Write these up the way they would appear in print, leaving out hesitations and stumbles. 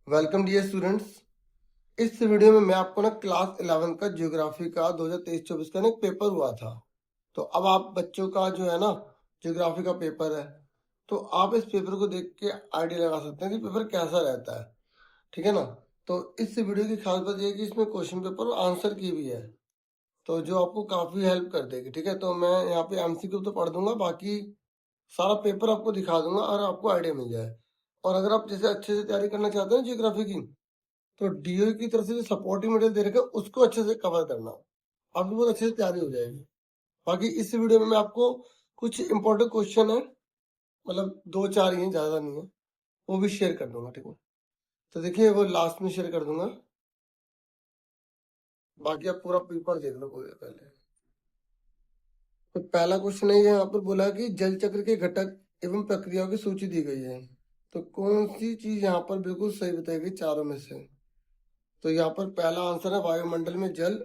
Welcome dear students. इस video में मैं आपको ना क्लास 11 का ज्योग्राफी का 2023-24 का ना एक पेपर हुआ था। तो अब आप बच्चों का जो है ना ज्योग्राफी का पेपर है, तो आप इस पेपर को देख के आइडिया लगा सकते हैं कि पेपर कैसा रहता है। ठीक है ना। तो इस वीडियो की खास बात यह है कि इसमें क्वेश्चन पेपर और आंसर की भी है, तो जो आपको काफी हेल्प कर देगी। ठीक है, तो मैं यहाँ पे एमसीक्यू तो पढ़ दूंगा, बाकी सारा पेपर आपको दिखा दूंगा और आपको आइडिया मिल जाए। और अगर आप जैसे अच्छे से तैयारी करना चाहते हैं ज्योग्राफी की, तो डीओ की तरफ से जो सपोर्टिव मटेरियल दे रखा है उसको अच्छे से कवर करना, आपकी बहुत अच्छे से तैयारी हो जाएगी। बाकी इस वीडियो में मैं आपको कुछ इंपॉर्टेंट क्वेश्चन है, मतलब 2-4 ही हैं, ज्यादा नहीं है, वो भी शेयर कर दूंगा। ठीक है, तो देखिए वो लास्ट में शेयर कर दूंगा, बाकी आप पूरा पेपर देख लो पूरे पहले। तो पहला क्वेश्चन है, यहाँ पर बोला कि जल चक्र के घटक एवं प्रक्रियाओं की सूची दी गई है, तो कौन सी चीज यहाँ पर बिल्कुल सही बताई गई चारों में से। तो यहाँ पर पहला आंसर है वायुमंडल में जल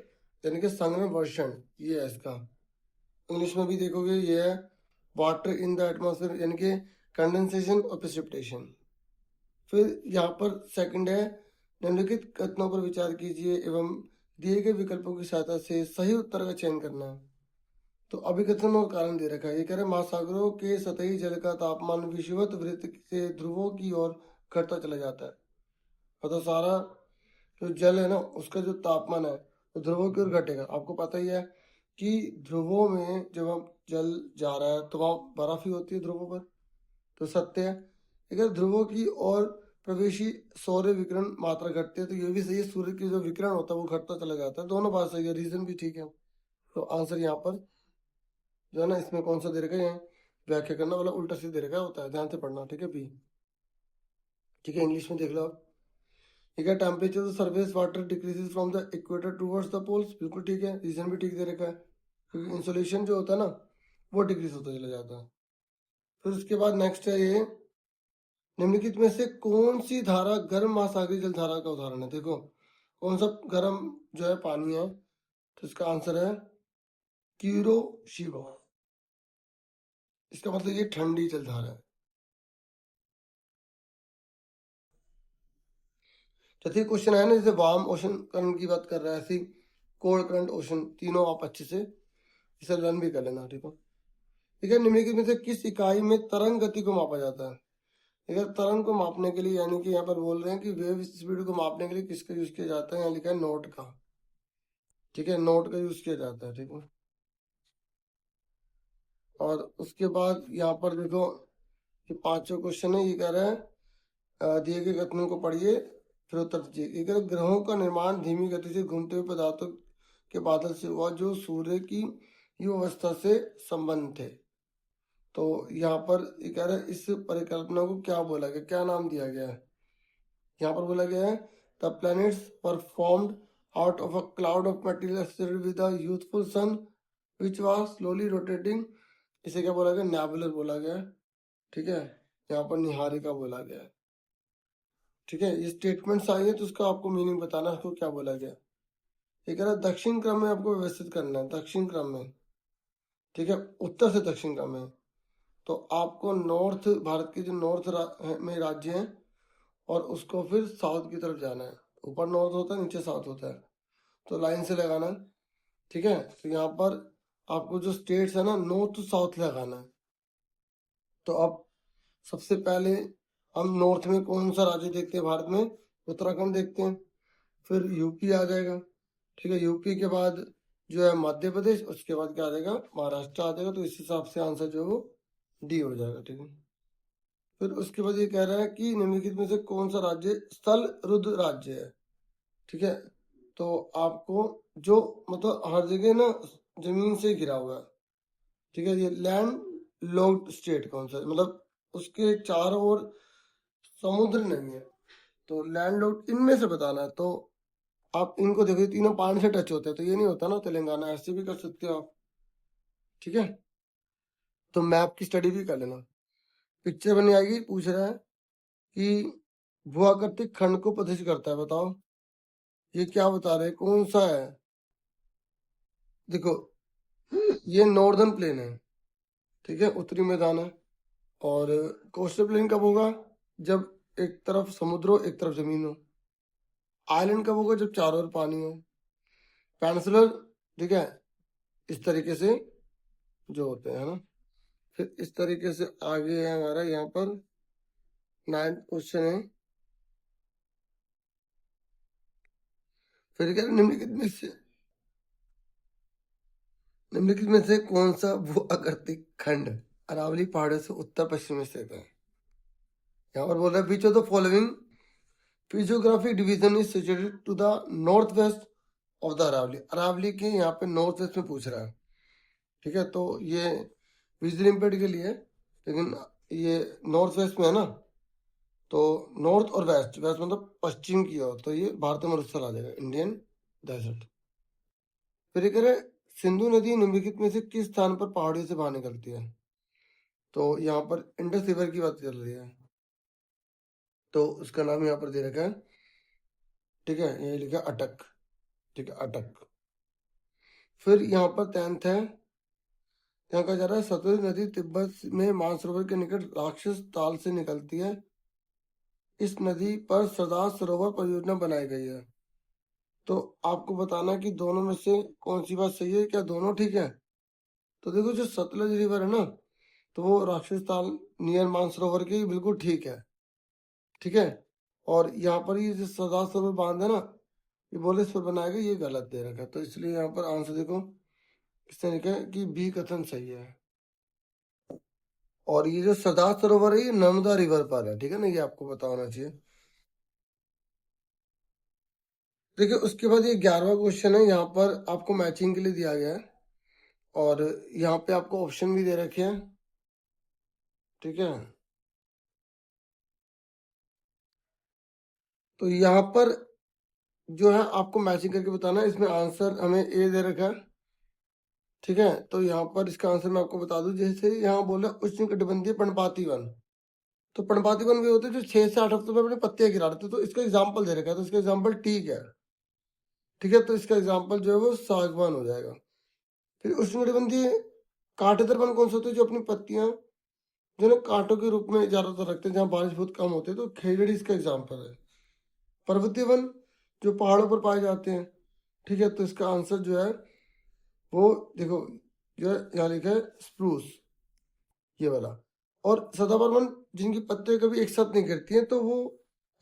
यानी कि संघ में वर्षण, ये है इसका। इंग्लिश में भी देखोगे ये है वाटर इन द एटमॉस्फेयर यानी कि कंडेंसेशन और प्रेसिपिटेशन। फिर यहाँ पर सेकंड है निम्नलिखित कथनों पर विचार कीजिए एवं दिए गए विकल्पों की सहायता से सही उत्तर का चयन करना है। तो अभिकथनों का कारण दे रखा है, ये कह रहे हैं महासागरों के सतही जल का तापमान विषुवत वृत्त से ध्रुवों की ओर घटता चला जाता है। मतलब सारा जो जल है ना उसका जो तापमान है तो ध्रुवों की ओर घटेगा। आपको पता ही है कि ध्रुवों में जब हम जल जा रहा है तो वहाँ बर्फ ही होती है ध्रुवों पर, तो सत्य है। अगर ध्रुवों की ओर प्रवेशी सौर्य विकिरण मात्रा घटती है तो ये भी सही है, सूर्य की जो विकिरण होता है वो घटता चला जाता है। दोनों बात सही है, रीजन भी ठीक है। तो आंसर यहाँ पर जो है ना इसमें कौन सा दे रखा है, व्याख्या करना वाला उल्टा सीधा दे रखा होता है, ध्यान से पढ़ना। ठीक है बी। ठीक है, इंग्लिश में देख लो आप। ठीक है, temperature of surface water decreases from the equator towards the poles, बिल्कुल ठीक है, रीजन भी ठीक दे रखा है, क्योंकि इंसुलेशन जो होता है ना वो डिक्रीज होता चला जाता है। फिर उसके बाद नेक्स्ट है ये, निम्नलिखित में से कौन सी धारा गर्म महासागरीय जल धारा का उदाहरण है। देखो कौन सा गर्म जो है पानी है, तो इसका आंसर है क्यूरोशिबा। इसका मतलब ये ठंडी जल धारा है। चौथी क्वेश्चन है ना, जैसे वार्म ओशन करंट की बात कर रहा है, ऐसी कोल्ड करंट ओशन, तीनों आप अच्छे से इसे रन भी कर लेना। ठीक है, ठीक है, निम्नलिखित में से किस इकाई में तरंग गति को मापा जाता है। अगर तरंग को मापने के लिए यानी कि यहाँ पर बोल रहे हैं कि वेव स्पीड को मापने के लिए किसका यूज किया जाता है, यहाँ लिखा है नोट का। ठीक है, नोट का यूज किया जाता है। ठीक है, और उसके बाद यहाँ पर देखो ये पांचों क्वेश्चन है, ये कह रहा है दिए गए कथनों को पढ़िए फिर उत्तर दीजिए। ये कह रहा है ग्रहों का निर्माण धीमी गति से घूमते हुए पदार्थों के बादल से हुआ जो सूर्य की युव अवस्था से संबंध थे। तो यहाँ पर ये कह रहा है इस परिकल्पना को क्या बोला गया, क्या नाम दिया गया है। यहाँ पर बोला गया है the planets were formed out of a cloud of material associated with a youthful sun which was slowly rotating। इसे क्या बोला गया, नेबुलर बोला गया है। ठीक है, यहाँ पर निहारिका बोला गया है। ठीक है, ये स्टेटमेंट्स आई है तो उसका आपको मीनिंग बताना है, उसको क्या बोला गया। ये कह रहा है दक्षिण क्रम में आपको व्यवस्थित करना है, दक्षिण क्रम में। ठीक है, उत्तर से दक्षिण क्रम में, तो आपको नॉर्थ, भारत के जो नॉर्थ में राज्य हैं और उसको फिर साउथ की तरफ जाना है। ऊपर नॉर्थ होता है, नीचे साउथ होता है, तो लाइन से लगाना है। ठीक है, तो यहाँ पर आपको जो स्टेट्स है ना नॉर्थ टू साउथ लगाना है। तो अब सबसे पहले हम नॉर्थ में कौन सा राज्य देखते हैं भारत में, उत्तराखंड देखते हैं, फिर यूपी आ जाएगा। ठीक है, यूपी के बाद जो है मध्य प्रदेश, उसके बाद क्या आ जाएगा, महाराष्ट्र आ जाएगा। तो इस हिसाब से आंसर जो है वो डी हो जाएगा। ठीक है, फिर उसके बाद ये कह रहा है कि निम्नलिखित में से कौन सा राज्य स्थल रुद्र राज्य है। ठीक है, तो आपको जो मतलब हर जगह ना जमीन से घिरा हुआ है। ठीक है, ये लैंड लॉक्ड स्टेट कौन सा है, मतलब उसके चारों ओर समुद्र नहीं है, तो लैंड लॉक्ड इनमें से बताना है। तो आप इनको देखो, तीनों पानी से टच होते हैं, तो ये नहीं होता ना तेलंगाना, ऐसे भी कर सकते हो आप। ठीक है, तो मैप की स्टडी भी कर लेना। पिक्चर बनी आएगी, पूछ रहा है कि भूआकृतिक खंड को प्रदर्शित करता है, बताओ ये क्या बता रहे हैं, कौन सा है। देखो ये नॉर्दर्न प्लेन है, ठीक है, उत्तरी मैदान है। और कोस्टल प्लेन कब होगा, जब एक तरफ समुद्र हो एक तरफ जमीन हो। आइलैंड कब होगा? जब चारों ओर पानी हो। पेनिनसुलर, ठीक है, इस तरीके से जो होते हैं, है ना। फिर इस तरीके से आगे है हमारा यहाँ पर 9th क्वेश्चन है। फिर क्या है, निम्नलिखित में से कौन सा भू आकृतिक खंड अरावली पहाड़ों से उत्तर पश्चिम में स्थित है? यहाँ पर बोल रहा है which of the following physiographic division is situated to the north west of the Aravalli. Aravalli के यहाँ पे नॉर्थ वेस्ट में पूछ रहा है, ठीक है। तो ये विजुअल इम्पेयर्ड के लिए, लेकिन ये नॉर्थ वेस्ट में है ना, तो नॉर्थ और वेस्ट, वेस्ट मतलब पश्चिम की ओर, तो ये भारतीय मरुस्थल आ जाएगा, इंडियन डेजर्ट। फिर ये कह रहे सिंधु नदी निम्नलिखित में से किस स्थान पर पहाड़ियों से बाहर निकलती है? तो यहाँ पर इंडस रिवर की बात चल रही है, तो उसका नाम यहाँ पर दे रखा है, ठीक है, ये लिखा अटक, ठीक है, अटक। फिर यहाँ पर 10th है, यहाँ कहा जा रहा है सतलुज नदी तिब्बत में मानसरोवर के निकट राक्षस ताल से निकलती है। इस नदी पर सरदार सरोवर परियोजना बनाई गई है। तो आपको बताना कि दोनों में से कौन सी बात सही है, क्या दोनों ठीक है? तो देखो जो सतलज रिवर है ना, तो वो राक्षस ताल नियर मानसरोवर के बिल्कुल ठीक है, ठीक है। और यहाँ पर ये जो सरदार सरोवर बांध है ना, ये बोले इस पर बनाया गया, ये गलत दे रखा है। तो इसलिए यहाँ पर आंसर देखो किसने लिखा है कि बी कथन सही है। और ये जो सरदार सरोवर है ये नर्मदा रिवर पर है, ठीक है ना, ये आपको पता होना चाहिए। देखिए उसके बाद ये 11वां क्वेश्चन है, यहाँ पर आपको मैचिंग के लिए दिया गया है और यहाँ पे आपको ऑप्शन भी दे रखे हैं, ठीक है। तो यहाँ पर जो है आपको मैचिंग करके बताना है। इसमें आंसर हमें ए दे रखा है, ठीक है। तो यहाँ पर इसका आंसर मैं आपको बता दूं, जैसे यहाँ बोला उष्णकटिबंधीय पर्णपाती वन, तो पर्णपाती वन वे होते हैं जो 6 से 8 हफ्तों में अपनी पत्तियां गिरा देते हैं। तो इसका एग्जाम्पल दे रखा है, तो इसका एग्जाम्पल ठीक है, ठीक है। तो इसका एग्जाम्पल जो है वो सागवान हो जाएगा। फिर उष्णकटिबंधीय कांटेदार वन कौन सा होता है? जो अपनी पत्तियां जो ना कांटों के रूप में ज्यादातर रखते हैं, जहाँ बारिश बहुत कम होती है, तो खेजड़ी इसका एग्जाम्पल है। पर्वतीय वन जो पहाड़ों पर पाए जाते हैं, ठीक है। तो इसका आंसर जो है वो देखो, जो है यहाँ लिखा है स्प्रूस, ये वाला। और सदाबहार वन जिनकी पत्ते कभी एक साथ नहीं गिरती हैं, तो वो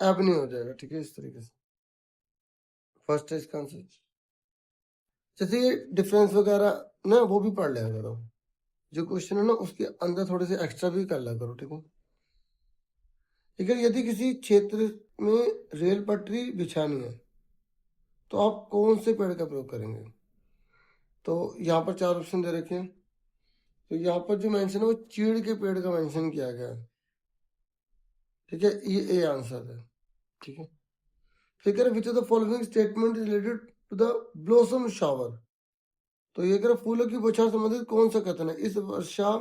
एबनी हो जाएगा, ठीक है, इस तरीके से। फर्स्ट है इसका आंसर। जैसे ये डिफरेंस वगैरह ना वो भी पढ़ लिया करो, जो क्वेश्चन है ना उसके अंदर थोड़े से एक्स्ट्रा भी कर लिया करो, ठीक है। ठीक है, यदि किसी क्षेत्र में रेल पटरी बिछानी है तो आप कौन से पेड़ का प्रयोग करेंगे? तो यहाँ पर 4 ऑप्शन दे रखे हैं। तो यहाँ पर जो मेंशन है वो चीड़ के पेड़ का मेंशन किया गया है, ठीक है, ये ए आंसर है, ठीक है। फिर कह रहे which of the following statement related to the blossom shower, तो ये कह रहे फूलों की बौछार संबंधित कौन सा कथन है? इस वर्षा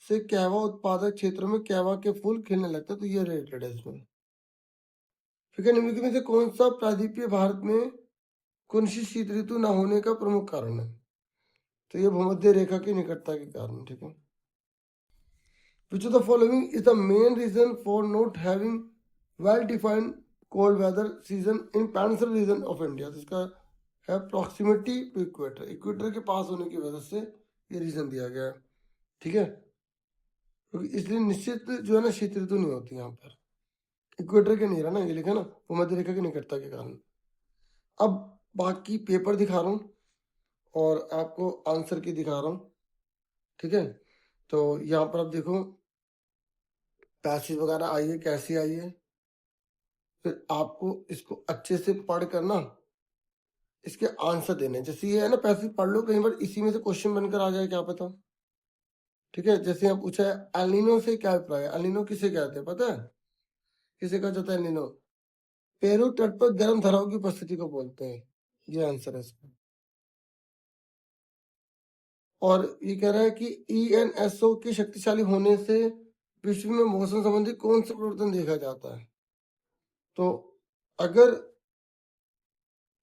से कहवा उत्पादक क्षेत्रों में कहवा के फूल खिलने लगते हैं, तो ये रिलेटेड है इसमें। ठीक है, निम्नलिखित में से कौन सा प्रायद्वीपीय भारत में कुंशी शीत ऋतु न होने का प्रमुख कारण है? तो ये भूमध्य रेखा की निकटता के कारण, ठीक है। Which of the following is the main reason for not having well-defined cold weather season in peninsular region of India? तो इसका है proximity to equator, इक्वेटर के पास होने की वजह से ये रीजन दिया गया है, ठीक है। क्योंकि इसलिए निश्चित जो है ना शीत ऋतु नहीं होती यहाँ पर, इक्वेटर के नहीं रहा ना, ये लिखा ना भूमध्य रेखा की निकटता के कारण। अब बाकी पेपर दिखा रहा हूँ और आपको आंसर की दिखा रहा हूँ, ठीक है। तो यहाँ पर आप देखो पैसेज वगैरह आई है, कैसी आई है। फिर आपको इसको अच्छे से पढ़ कर ना इसके आंसर देने, जैसे ये है ना पैसेज पढ़ लो, कहीं बार इसी में से क्वेश्चन बनकर आ जाए, क्या पता, ठीक है। जैसे यहाँ पूछा है एलिनो से क्या अभिप्राय है? एलिनो किसे कहते हैं पता है? किसे कहा जाता है एलिनो? पेरू तट पर गर्म धाराओं की उपस्थिति को बोलते हैं, ये आंसर है इसका। और ये कह रहा है कि ENSO के शक्तिशाली होने से विश्व में मौसम संबंधी कौन सा परिवर्तन देखा जाता है? तो अगर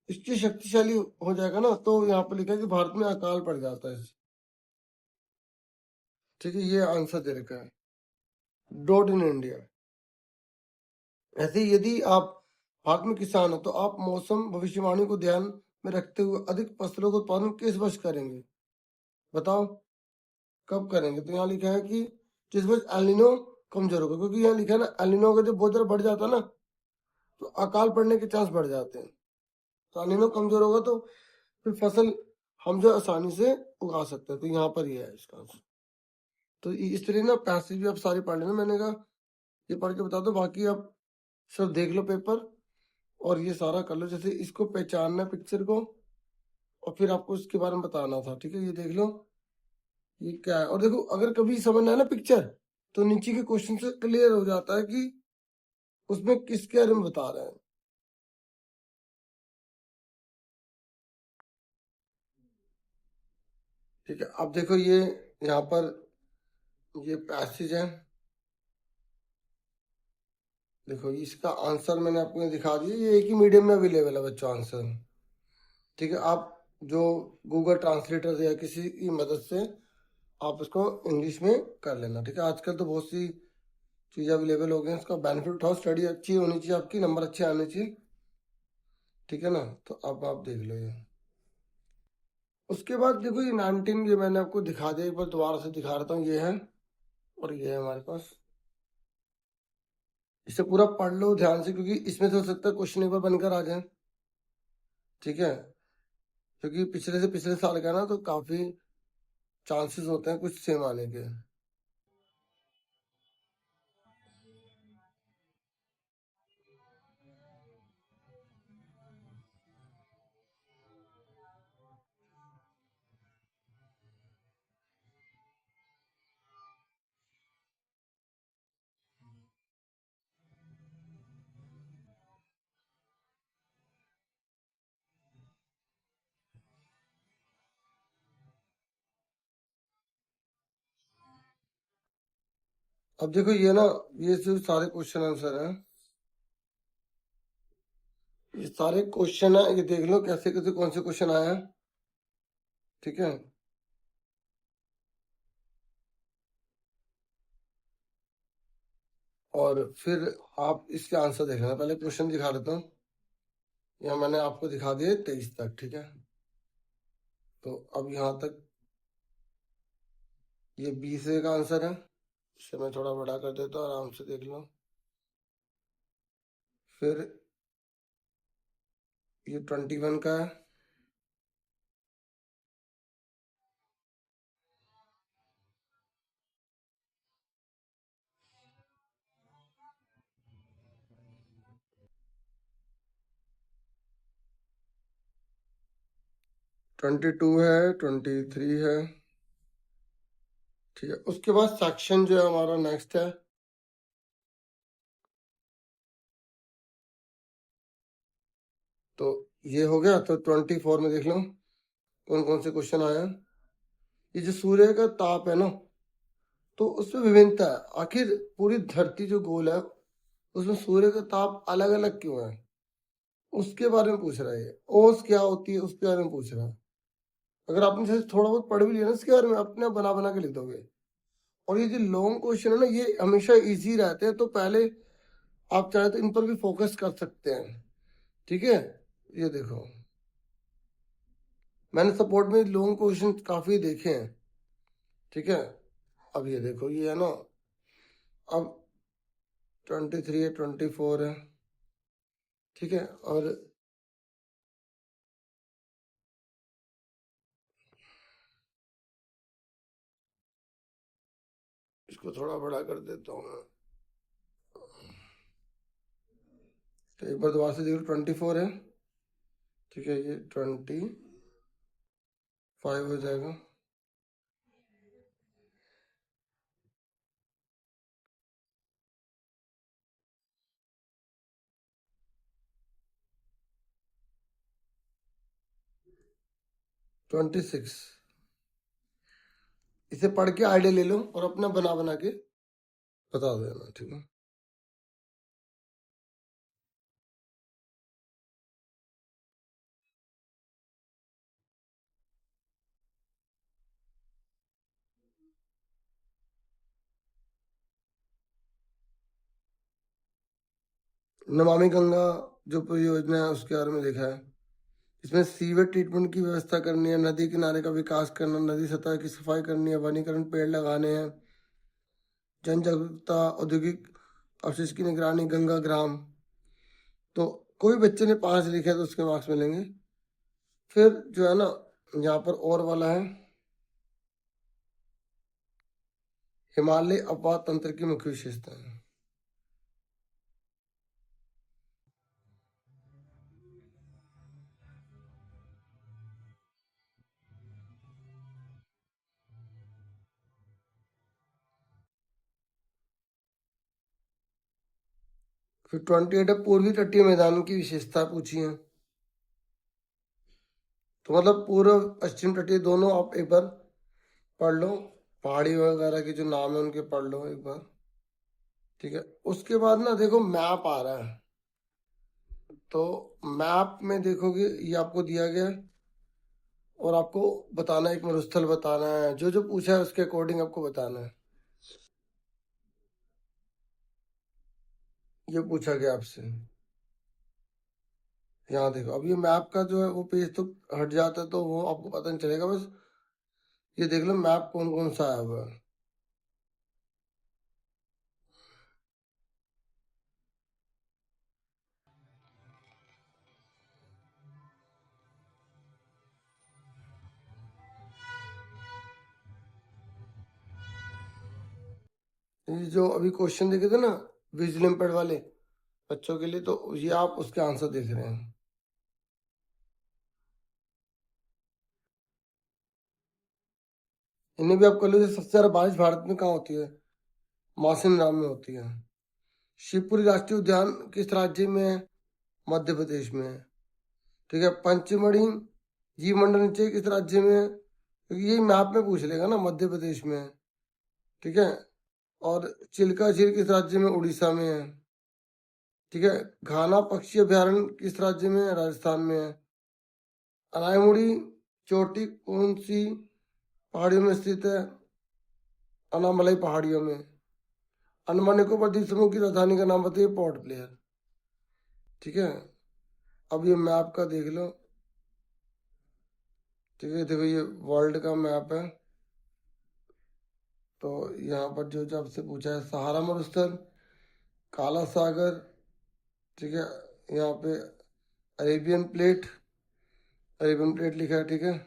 इसकी शक्तिशाली हो जाएगा ना, तो यहाँ पर लिखा है कि भारत में अकाल पड़ जाता है, ठीक है, ये आंसर दे रखा है। Dot in India. ऐसे ही यदि आप भारत में किसान हो तो आप मौसम भविष्यवाणी को ध्यान में रखते हुए अधिक फसलों का उत्पादन किस वर्ष करेंगे? बताओ कब करेंगे? तो यहाँ लिखा है कि जिस वर्ष एलिनो कमजोर होगा, क्योंकि यहाँ लिखा है ना एलिनो अगर जब बहुत ज्यादा बढ़ जाता है ना तो अकाल पड़ने के चांस बढ़ जाते हैं। तो एलिनो कमजोर होगा तो फिर फसल हम जो आसानी से उगा सकते हैं। तो यहाँ पर ये है इसका आंसर। तो इस तरह ना पैसेज भी आप सारे पढ़ लेना, मैंने कहा ये पढ़ के बता दो, बाकी आप सब देख लो पेपर और ये सारा कर लो। जैसे इसको पहचानना पिक्चर को और फिर आपको इसके बारे में बताना था, ठीक है? ये देख लो ये क्या है, और देखो अगर कभी समझ ना आए ना पिक्चर तो नीचे के क्वेश्चन से क्लियर हो जाता है कि उसमें किसके बारे में बता रहे हैं। ठीक है, अब देखो ये यहाँ पर ये पैसेज है, देखो इसका आंसर मैंने आपको ये दिखा दिया, ये एक ही मीडियम में अवेलेबल है बच्चों आंसर। ठीक है, आप जो गूगल ट्रांसलेटर या किसी की मदद से आप इसको इंग्लिश में कर लेना। ठीक है, आजकल तो बहुत सी चीज़ें अवेलेबल हो गई हैं, इसका बेनिफिट उठाओ। स्टडी अच्छी होनी चाहिए, आपकी नंबर अच्छे आने चाहिए। ठीक है ना, तो अब आप देख लो ये। उसके बाद देखो ये 19 ये मैंने आपको दिखा दिया, एक बार दोबारा से दिखा रहा हूँ। ये है और ये है हमारे पास, इसे पूरा पढ़ लो ध्यान से, क्योंकि इसमें से हो सकता है क्वेश्चन एक बार बनकर आ जाए। ठीक है, क्योंकि पिछले से पिछले साल का ना तो काफी चांसेस होते हैं कुछ सेम आने के। अब देखो ये ना, ये जो सारे क्वेश्चन आंसर हैं, ये सारे क्वेश्चन है, ये देख लो कैसे कैसे कौन से क्वेश्चन आए हैं। ठीक है, और फिर आप इसके आंसर देख लेना। पहले क्वेश्चन दिखा देता हूँ, यहाँ मैंने आपको दिखा दिए 23 तक। ठीक है, तो अब यहाँ तक ये 20 का आंसर है, इसे मैं थोड़ा बड़ा कर देता हूँ, आराम से देख लो। फिर ये 21 का है, ट्वेंटी टू है, 23 है। ठीक है, उसके बाद सेक्शन जो है हमारा नेक्स्ट है, तो ये हो गया। तो 24 में देख लो कौन कौन से क्वेश्चन आए हैं। ये जो सूर्य का ताप है ना, तो उसमें विभिन्नता है, आखिर पूरी धरती जो गोल है उसमें सूर्य का ताप अलग अलग क्यों है, उसके बारे में पूछ रहा है। ये ओस क्या होती है उसके बारे में पूछ रहा है। अगर आपने जैसे थोड़ा बहुत पढ़ भी लिया ना इसके बारे में, अपने आप बना बना के लिख दोगे। और ये जो लॉन्ग क्वेश्चन है ना, ये हमेशा इजी रहते हैं, तो पहले आप चाहे तो इन पर भी फोकस कर सकते हैं। ठीक है, ये देखो मैंने सपोर्ट में लॉन्ग क्वेश्चन काफी देखे हैं। ठीक है, अब ये देखो ये है ना, अब 23 है, 24 है। ठीक है, और इसको थोड़ा बड़ा कर देता हूँ मैं। तो एक बार दोबारा से देखो, 24 है। ठीक है, ये 25 हो जाएगा। ट्वेंटी सिक्स, इसे पढ़ के आइडिया ले लो और अपना बना बना के बता देना। ठीक है, नमामि गंगा जो परियोजना है उसके बारे में लिखा है। इसमें सीवेज ट्रीटमेंट की व्यवस्था करनी है, नदी किनारे का विकास करना, नदी सतह की सफाई करनी है, वनीकरण पेड़ लगाने हैं, जन जागरूकता, औद्योगिक अपशिष्ट की निगरानी, गंगा ग्राम। तो कोई बच्चे ने 5 लिखे तो उसके मार्क्स मिलेंगे। फिर जो है ना यहाँ पर और वाला है, हिमालय अपवाह तंत्र की मुख्य विशेषताएं। फिर 28 है, पूर्वी तटीय मैदान की विशेषता पूछी है। तो मतलब पूर्व पश्चिम तटीय दोनों आप एक बार पढ़ लो, पहाड़ी वगैरह के जो नाम है उनके पढ़ लो एक बार, ठीक है। उसके बाद ना देखो मैप आ रहा है, तो मैप में देखोगे ये आपको दिया गया है और आपको बताना है, एक मरुस्थल बताना है, जो जो पूछा है उसके अकॉर्डिंग आपको बताना है। ये पूछा गया आपसे, यहाँ देखो। अब ये मैप का जो है वो पेज तो हट जाता है तो वो आपको पता नहीं चलेगा, बस ये देख लो मैप कौन कौन सा आया हुआ है। ये जो अभी क्वेश्चन देखे थे ना विजिलम वाले बच्चों के लिए, तो ये आप उसके आंसर देख रहे हैं। इन्हें भी आप कर लो। सबसे ज्यादा बारिश भारत में कहाँ होती है? मौसम राम में होती है। शिवपुरी राष्ट्रीय उद्यान किस राज्य में है? मध्य प्रदेश में है, ठीक है। पंचमढ़ी जीव मंडल नीचे किस राज्य में है? क्योंकि यही मैप में पूछ लेगा ना, मध्य प्रदेश में है, ठीक है। और चिल्का झील किस राज्य में? उड़ीसा में है, ठीक है। घाना पक्षी अभयारण्य किस राज्य में है? राजस्थान में है। अनायमुड़ी चोटी कौन सी पहाड़ियों में स्थित है? अनामलाई पहाड़ियों में। अंडमान निकोबार द्वीप समूह की राजधानी का नाम बताइए? पोर्ट ब्लेयर, ठीक है। अब ये मैप का देख लो, ठीक है। देखो ये वर्ल्ड का मैप है, तो यहाँ पर जो जो आपसे पूछा है, सहारा मरुस्थल, काला सागर, ठीक है। यहाँ पे अरेबियन प्लेट, अरेबियन प्लेट लिखा है, ठीक है।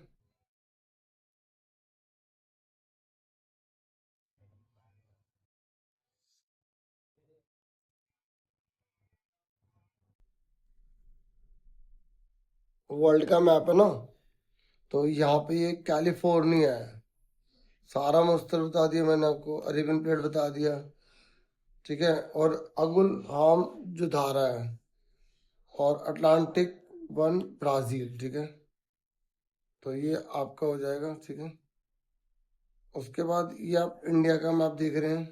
वर्ल्ड का मैप है ना, तो यहाँ पे ये कैलिफोर्निया है। सारा मरुस्थल बता दिया मैंने आपको, अरेबियन प्लेट बता दिया, ठीक है। और अगुल हाम जो धारा है, और अटलांटिक वन ब्राजील, ठीक है। तो ये आपका हो जाएगा, ठीक है। उसके बाद ये आप इंडिया का मैप देख रहे हैं,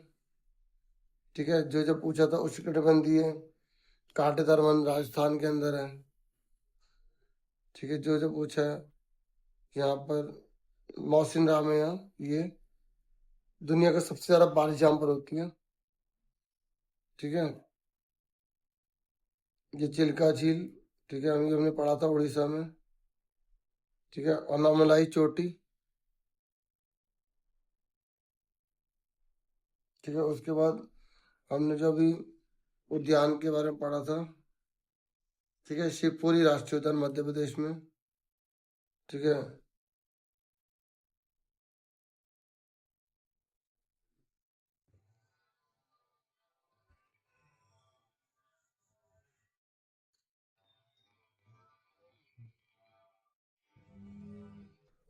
ठीक है। जो जो पूछा था उष्णकटिबंधीय कांटेदार वन राजस्थान के अंदर है, ठीक है। जो जो पूछा है यहाँ पर मौसिन राम है, यहाँ ये दुनिया का सबसे ज्यादा बारिश जहाँ पर होती है, ठीक है। ये चिल्का झील, ठीक है, हमने पढ़ा था उड़ीसा में, ठीक है। अनामलाई चोटी, ठीक है। उसके बाद हमने जो अभी उद्यान के बारे में पढ़ा था, ठीक है, शिवपुरी राष्ट्रीय उद्यान मध्य प्रदेश में, ठीक है।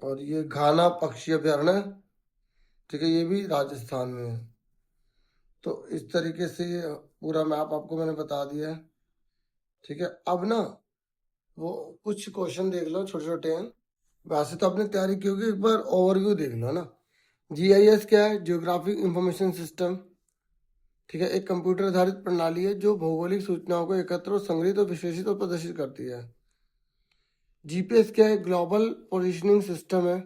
और ये घाना पक्षी अभयारण्य, ठीक है, ये भी राजस्थान में है। तो इस तरीके से ये पूरा मैप आपको मैंने बता दिया है, ठीक है। अब ना वो कुछ क्वेश्चन देख लो, छोटे छोटे हैं। वैसे तो आपने तैयारी की होगी, एक बार ओवरव्यू देख लो ना। जीआईएस क्या है? जियोग्राफिक इंफॉर्मेशन सिस्टम, ठीक है। एक कंप्यूटर आधारित प्रणाली है जो भौगोलिक सूचनाओं को एकत्र और संग्रहित और विश्लेषित और प्रदर्शित करती है। जीपीएस क्या है? ग्लोबल पोजिशनिंग सिस्टम है,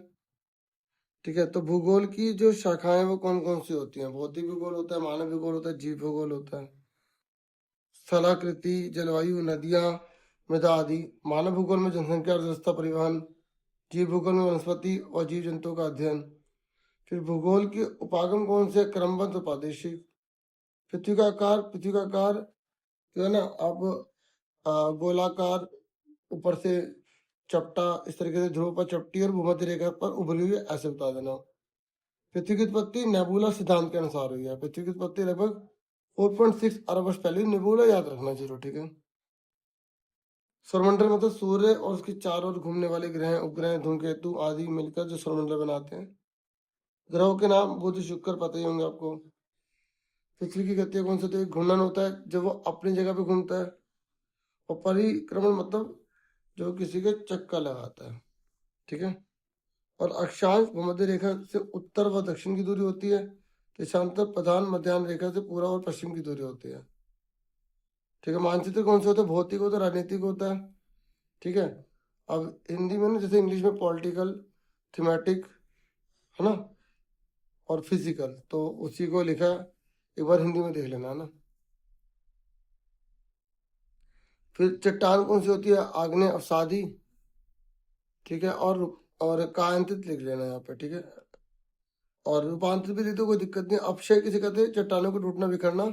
ठीक है। तो भूगोल की जो शाखाएं वो कौन कौन सी होती हैं? भौतिक भूगोल होता है, मानव भूगोल होता है, जीव भूगोल होता है। स्थलाकृति, जलवायु, नदियां, मृदा आदि। मानव भूगोल में जनसंख्या, अर्थव्यवस्था, परिवहन। जीव भूगोल में वनस्पति और जीव जंतुओं का अध्ययन। फिर भूगोल के उपागम कौन से? क्रमबद्ध, प्रादेशिक। पृथ्वी का आकार जो है ना, अब गोलाकार, ऊपर से चपटा, इस तरीके से ध्रुव पर चपटी और भूमध्य रेखा पर उभरी हुई, ऐसे बता देना। पृथ्वी की उत्पत्ति नेबुला सिद्धांत के अनुसार हुई है। पृथ्वी की उत्पत्ति लगभग 4.6 अरब वर्ष पहले। नेबुला याद रखना जरूर, ठीक है। सौरमंडल मतलब सूर्य और उसके चारों ओर घूमने वाले ग्रह, उपग्रह, धूमकेतु आदि मिलकर जो सौरमंडल बनाते हैं। ग्रहों के नाम बुध, शुक्र, पता ही होंगे आपको। पृथ्वी की गति कौन सी होती है? घूर्णन होता है, जब वो अपनी जगह पे घूमता है। और परिक्रमण मतलब जो किसी के चक्कर लगाता है, ठीक है। और अक्षांश भूमध्य रेखा से उत्तर व दक्षिण की दूरी होती है। देशांतर प्रधान मध्याह्न रेखा से पूर्व और पश्चिम की दूरी होती है, ठीक है। मानचित्र कौन सा होता है? भौतिक होता है, राजनीतिक होता है, ठीक है। अब हिंदी में ना, जैसे इंग्लिश में पॉलिटिकल, थीमेटिक, है ना, और फिजिकल, तो उसी को लिखा है, एक बार हिंदी में देख लेना, है ना। फिर चट्टान कौन सी होती है? आग्नेय, अवसादी, ठीक है। और कायांतित लिख लेना यहाँ पे, ठीक है। और रूपांतरित भी लिख दो, कोई दिक्कत नहीं। अपक्षय किसे कहते हैं? चट्टानों को टूटना, बिखरना।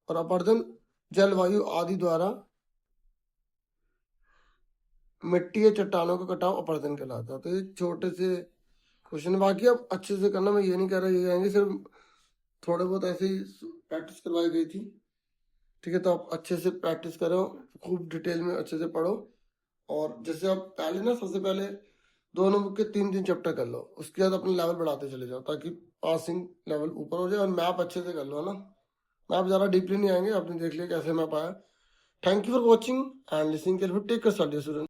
और अपरदन जलवायु आदि द्वारा मिट्टी या चट्टानों का कटाव अपरदन कहलाता है। तो ये छोटे से क्वेश्चन, बाकी आप अच्छे से करना, मैं ये नहीं कह रहा ये आएंगे, सिर्फ थोड़े बहुत ऐसे ही प्रैक्टिस करवाई गई थी, ठीक है। तो आप अच्छे से प्रैक्टिस करो, खूब डिटेल में अच्छे से पढ़ो। और जैसे आप पहले ना, सबसे पहले दोनों बुक के 3-3 चैप्टर कर लो, उसके बाद अपना लेवल बढ़ाते चले जाओ, ताकि पासिंग लेवल ऊपर हो जाए। और मैप अच्छे से कर लो, है ना। मैप ज़्यादा डीपली नहीं आएंगे, आपने देख लिया कैसे मैप आया। Thank you for watching and listening careful. Take care student.